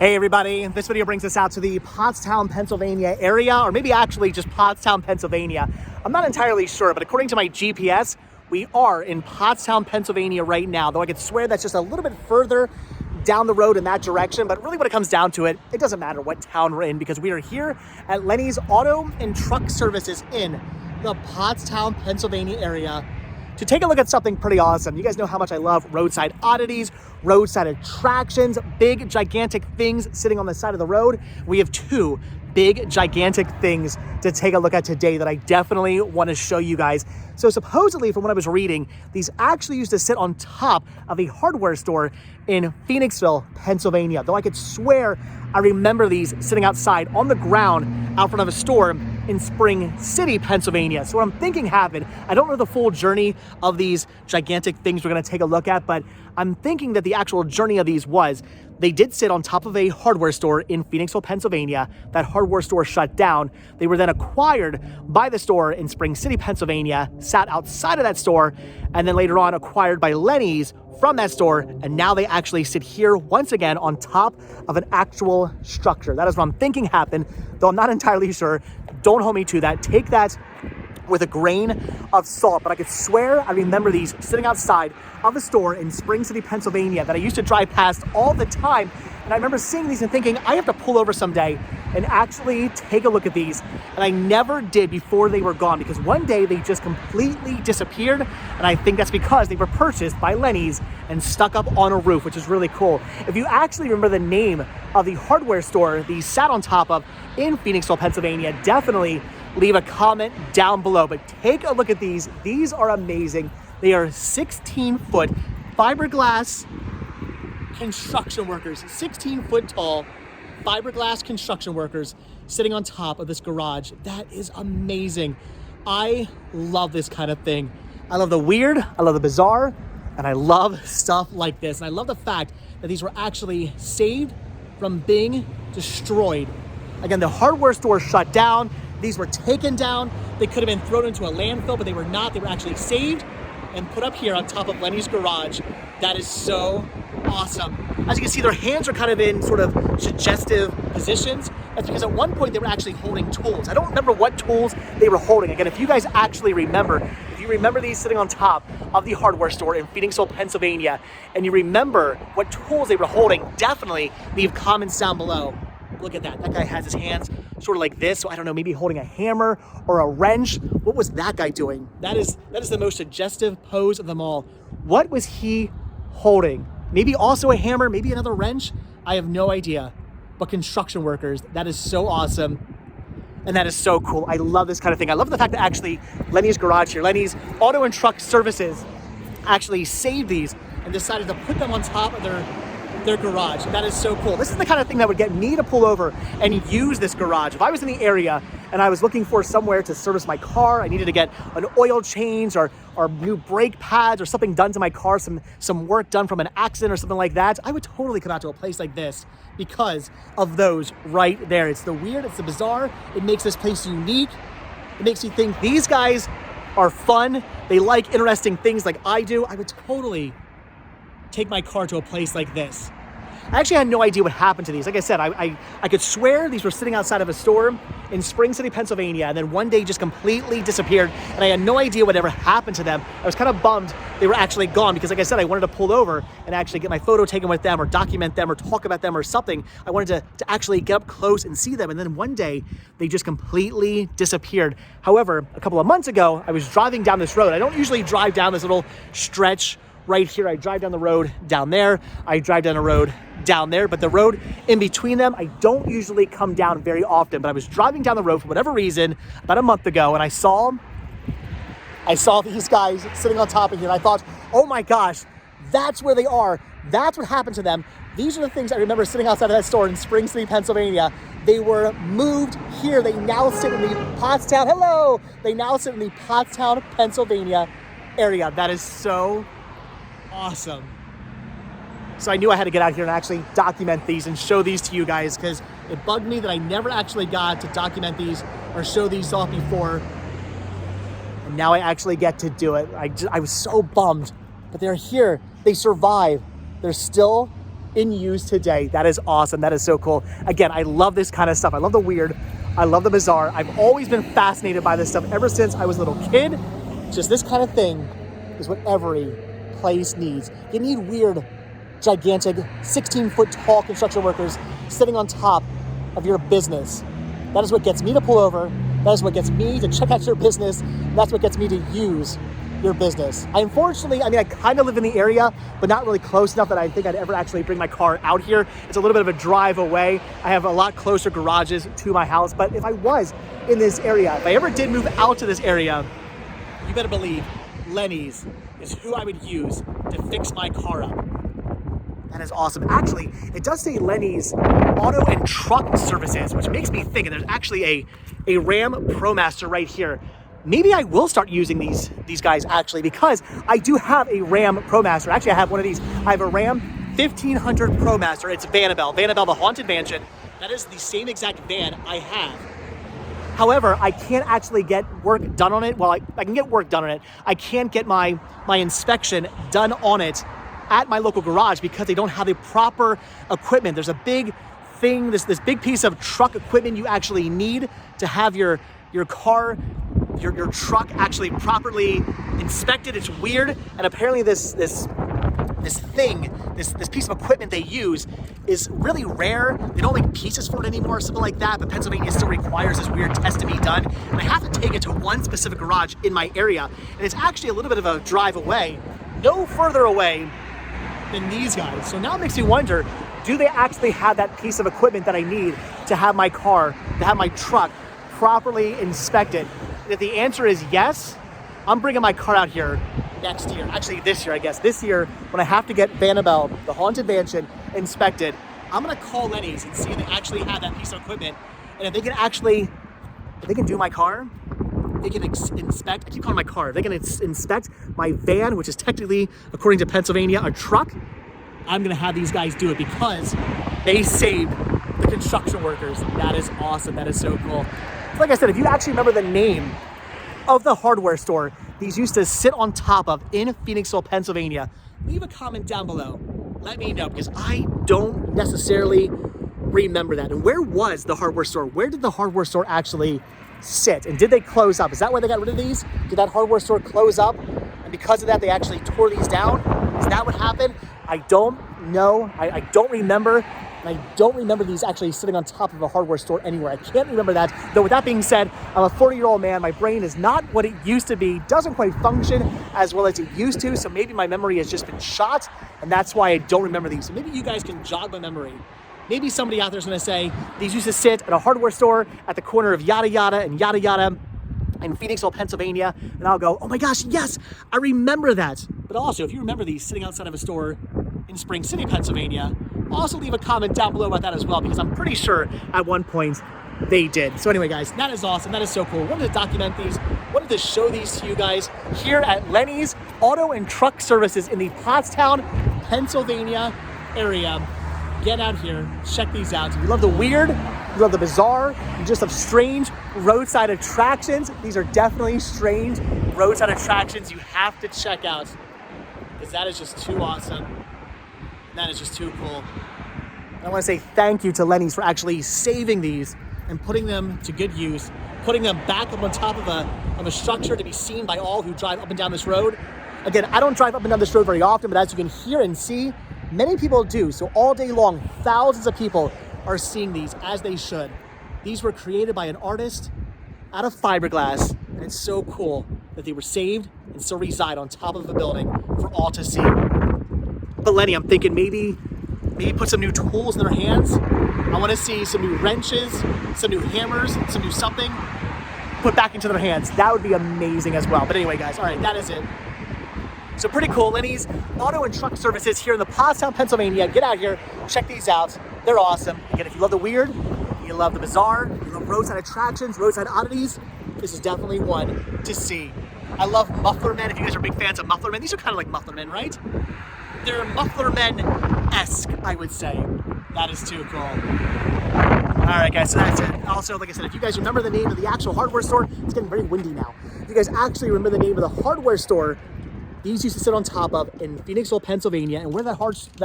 Hey everybody, this video brings us out to the Pottstown Pennsylvania area, or maybe actually just Pottstown Pennsylvania. I'm not entirely sure, but according to my GPS, we are in Pottstown Pennsylvania right now, though I could swear that's just a little bit further down the road in that direction. But really when it comes down to it, it doesn't matter what town we're in, because we are here at Lenny's Auto and Truck Services in the Pottstown Pennsylvania area to take a look at something pretty awesome. You guys know how much I love roadside oddities, roadside attractions, big gigantic things sitting on the side of the road. We have two big gigantic things to take a look at today that I definitely want to show you guys. So supposedly, from what I was reading, these actually used to sit on top of a hardware store in Phoenixville, Pennsylvania. Though I could swear I remember these sitting outside on the ground out front of a store in Spring City, Pennsylvania. So what I'm thinking happened, I don't know the full journey of these gigantic things we're gonna take a look at, but I'm thinking that the actual journey of these was, they did sit on top of a hardware store in Phoenixville, Pennsylvania. That hardware store shut down. They were then acquired by the store in Spring City, Pennsylvania, sat outside of that store, and then later on acquired by Lenny's from that store, and now they actually sit here once again on top of an actual structure. That is what I'm thinking happened, though I'm not entirely sure. Don't hold me to that. Take that with a grain of salt, but I could swear I remember these sitting outside of a store in Spring City, Pennsylvania that I used to drive past all the time. And I remember seeing these and thinking, I have to pull over someday and actually take a look at these. And I never did before they were gone, because one day they just completely disappeared. And I think that's because they were purchased by Lenny's and stuck up on a roof, which is really cool. If you actually remember the name of the hardware store these sat on top of in Phoenixville, Pennsylvania, definitely leave a comment down below. But take a look at these. These are amazing. They are 16-foot fiberglass construction workers, 16-foot tall fiberglass construction workers sitting on top of this garage. That is amazing. I love this kind of thing. I love the weird, I love the bizarre, and I love stuff like this. And I love the fact that these were actually saved from being destroyed. Again, the hardware store shut down. These were taken down. They could have been thrown into a landfill, but they were not. They were actually saved and put up here on top of Lenny's garage. That is so awesome. As you can see, their hands are kind of in sort of suggestive positions. That's because at one point they were actually holding tools. I don't remember what tools they were holding. Again, if you guys actually remember, if you remember these sitting on top of the hardware store in Phoenixville, Pennsylvania, and you remember what tools they were holding, definitely leave comments down below. Look at that. That guy has his hands sort of like this. So I don't know, maybe holding a hammer or a wrench. What was that guy doing? That is the most suggestive pose of them all. What was he holding? Maybe also a hammer, maybe another wrench. I have no idea. But construction workers, that is so awesome. And that is so cool. I love this kind of thing. I love the fact that actually Lenny's garage here, Lenny's Auto and Truck Services, actually saved these and decided to put them on top of their garage. That is so cool. This is the kind of thing that would get me to pull over and use this garage. If I was in the area and I was looking for somewhere to service my car, I needed to get an oil change or new brake pads or something done to my car, some work done from an accident or something like that, I would totally come out to a place like this because of those right there. It's the weird, it's the bizarre. It makes this place unique. It makes you think these guys are fun. They like interesting things like I do. I would totally take my car to a place like this. I actually had no idea what happened to these. Like I said, I could swear these were sitting outside of a store in Spring City, Pennsylvania, and then one day just completely disappeared, and I had no idea what ever happened to them. I was kind of bummed they were actually gone, because like I said, I wanted to pull over and actually get my photo taken with them or document them or talk about them or something. I wanted to actually get up close and see them, and then one day they just completely disappeared. However, a couple of months ago, I was driving down this road. I don't usually drive down this little stretch right here. I drive down the road down there. I drive down the road down there, but the road in between them, I don't usually come down very often. But I was driving down the road for whatever reason about a month ago, and I saw these guys sitting on top of here, and I thought, oh my gosh, that's where they are. That's what happened to them. These are the things I remember sitting outside of that store in Spring City, Pennsylvania. They were moved here. They now sit in the Pottstown, hello! They now sit in the Pottstown, Pennsylvania area. That is so awesome. So I knew I had to get out here and actually document these and show these to you guys, because it bugged me that I never actually got to document these or show these off before. And now I actually get to do it. I was so bummed, but they're here. They survive. They're still in use today. That is awesome. That is so cool. Again, I love this kind of stuff. I love the weird. I love the bizarre. I've always been fascinated by this stuff ever since I was a little kid. Just this kind of thing is what every place needs. You need weird, gigantic, 16-foot tall construction workers sitting on top of your business. That is what gets me to pull over. That is what gets me to check out your business. That's what gets me to use your business. I kind of live in the area, but not really close enough that I think I'd ever actually bring my car out here. It's a little bit of a drive away. I have a lot closer garages to my house, but if I was in this area, if I ever did move out to this area, you better believe Lenny's is who I would use to fix my car up. That is awesome. Actually, it does say Lenny's Auto and Truck Services, which makes me think, and there's actually a Ram ProMaster right here. Maybe I will start using these guys actually, because I do have a Ram ProMaster. Actually, I have one of these. I have a Ram 1500 ProMaster. It's Vanabelle, the Haunted Mansion. That is the same exact van I have. However, I can't actually get work done on it. Well, I can get work done on it. I can't get my inspection done on it at my local garage because they don't have the proper equipment. There's a big thing, this big piece of truck equipment you actually need to have your car, your truck actually properly inspected. It's weird, and apparently this piece of equipment they use is really rare. They don't make pieces for it anymore or something like that, but Pennsylvania still requires this weird test to be done. And I have to take it to one specific garage in my area, and it's actually a little bit of a drive away, no further away than these guys. So now it makes me wonder, do they actually have that piece of equipment that I need to have my car, to have my truck properly inspected? And if the answer is yes, I'm bringing my car out here next year. Actually, this year, I guess. This year, when I have to get Vanabelle, the Haunted Mansion, inspected, I'm gonna call Lenny's and see if they actually have that piece of equipment. And if they can do my car, they can inspect, I keep calling my car, if they can inspect my van, which is technically, according to Pennsylvania, a truck, I'm gonna have these guys do it because they saved the construction workers. That is awesome. That is so cool. Like I said, if you actually remember the name of the hardware store these used to sit on top of in Phoenixville, Pennsylvania, leave a comment down below. Let me know, because I don't necessarily remember that. And where was the hardware store? Where did the hardware store actually sit? And did they close up? Is that why they got rid of these? Did that hardware store close up? And because of that, they actually tore these down? Is that what happened? I don't know. I don't remember. And I don't remember these actually sitting on top of a hardware store anywhere. I can't remember that. Though with that being said, I'm a 40-year-old man. My brain is not what it used to be. Doesn't quite function as well as it used to. So maybe my memory has just been shot, and that's why I don't remember these. So maybe you guys can jog my memory. Maybe somebody out there is going to say, these used to sit at a hardware store at the corner of yada yada and yada yada in Phoenixville, Pennsylvania. And I'll go, oh my gosh, yes, I remember that. But also, if you remember these sitting outside of a store in Spring City, Pennsylvania, also leave a comment down below about that as well, because I'm pretty sure at one point they did. So anyway, guys, that is awesome. That is so cool. Wanted to document these. Wanted to show these to you guys here at Lenny's Auto and Truck Services in the Pottstown, Pennsylvania area. Get out here, check these out. If you love the weird, you love the bizarre, you just have strange roadside attractions, these are definitely strange roadside attractions you have to check out, because that is just too awesome. That is just too cool. And I want to say thank you to Lenny's for actually saving these and putting them to good use, putting them back up on top of a structure to be seen by all who drive up and down this road. Again, I don't drive up and down this road very often, but as you can hear and see, many people do. So all day long, thousands of people are seeing these, as they should. These were created by an artist out of fiberglass, and it's so cool that they were saved and still reside on top of a building for all to see. But Lenny, I'm thinking maybe put some new tools in their hands. I want to see some new wrenches, some new hammers, some new something put back into their hands. That would be amazing as well. But anyway, guys, all right, that is it. So pretty cool. Lenny's Auto and Truck Services here in the Pottstown, Pennsylvania. Get out here, check these out. They're awesome. Again, if you love the weird, you love the bizarre, you love roadside attractions, roadside oddities, this is definitely one to see. I love Muffler Men. If you guys are big fans of Muffler Men, these are kind of like Muffler Men, right? They're Muffler Men-esque, I would say. That is too cool. All right, guys, so that's it. Also, like I said, if you guys remember the name of the actual hardware store, it's getting very windy now. If you guys actually remember the name of the hardware store these used to sit on top of in Phoenixville, Pennsylvania, and where that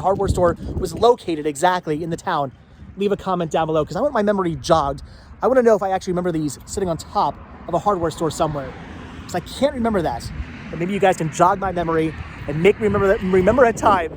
hardware store was located exactly in the town. Leave a comment down below because I want my memory jogged. I want to know if I actually remember these sitting on top of a hardware store somewhere, because I can't remember that. But maybe you guys can jog my memory and make me remember a time.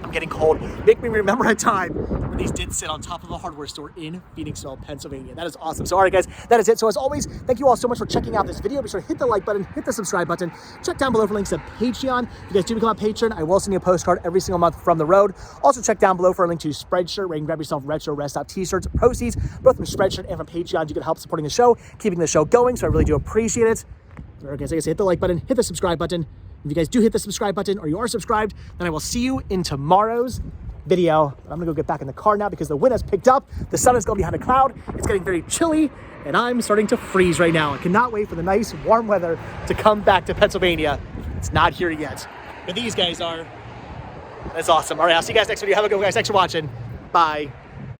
I'm getting cold. Make me remember a time when these did sit on top of a hardware store in Phoenixville, Pennsylvania. That is awesome. So all right, guys, that is it. So as always, thank you all so much for checking out this video. Be sure to hit the like button, hit the subscribe button. Check down below for links to Patreon. If you guys do become a patron, I will send you a postcard every single month from the road. Also check down below for a link to Spreadshirt, where you can grab yourself retro rest stop t-shirts. Proceeds both from Spreadshirt and from Patreon. You can help supporting the show, keeping the show going. So I really do appreciate it. All right, guys, like I said, hit the like button, hit the subscribe button. If you guys do hit the subscribe button or you are subscribed, then I will see you in tomorrow's video. I'm gonna go get back in the car now because the wind has picked up. The sun is going behind a cloud. It's getting very chilly and I'm starting to freeze right now. I cannot wait for the nice warm weather to come back to Pennsylvania. It's not here yet, but these guys are. That's awesome. All right, I'll see you guys next video. Have a good one, guys. Thanks for watching. Bye.